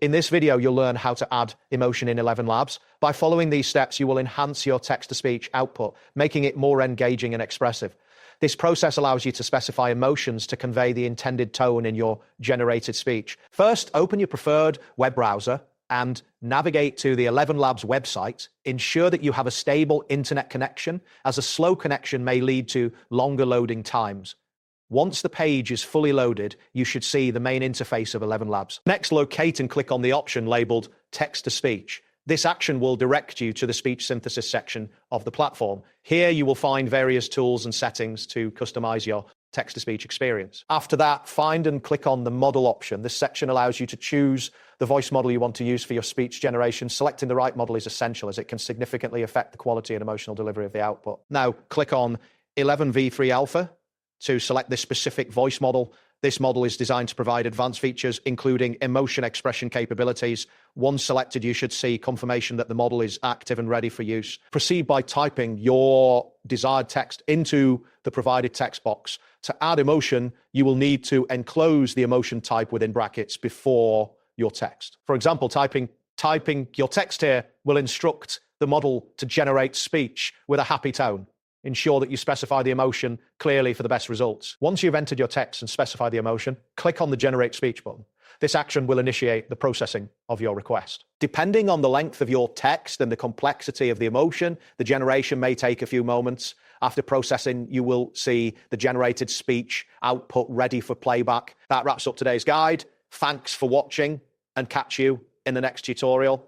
In this video, you'll learn how to add Emotion in ElevenLabs. By following these steps, you will enhance your text-to-speech output, making it more engaging and expressive. This process allows you to specify emotions to convey the intended tone in your generated speech. First, open your preferred web browser and navigate to the ElevenLabs website. Ensure that you have a stable internet connection, as a slow connection may lead to longer loading times. Once the page is fully loaded, you should see the main interface of ElevenLabs. Next, locate and click on the option labeled Text-to-Speech. This action will direct you to the speech synthesis section of the platform. Here you will find various tools and settings to customize your text-to-speech experience. After that, find and click on the model option. This section allows you to choose the voice model you want to use for your speech generation. Selecting the right model is essential, as it can significantly affect the quality and emotional delivery of the output. Now, click on 11v3 Alpha to select this specific voice model. This model is designed to provide advanced features, including emotion expression capabilities. Once selected, you should see confirmation that the model is active and ready for use. Proceed by typing your desired text into the provided text box. To add emotion, you will need to enclose the emotion type within brackets before your text. For example, typing your text here will instruct the model to generate speech with a happy tone. Ensure that you specify the emotion clearly for the best results. Once you've entered your text and specified the emotion, click on the Generate Speech button. This action will initiate the processing of your request. Depending on the length of your text and the complexity of the emotion, the generation may take a few moments. After processing, you will see the generated speech output ready for playback. That wraps up today's guide. Thanks for watching, and catch you in the next tutorial.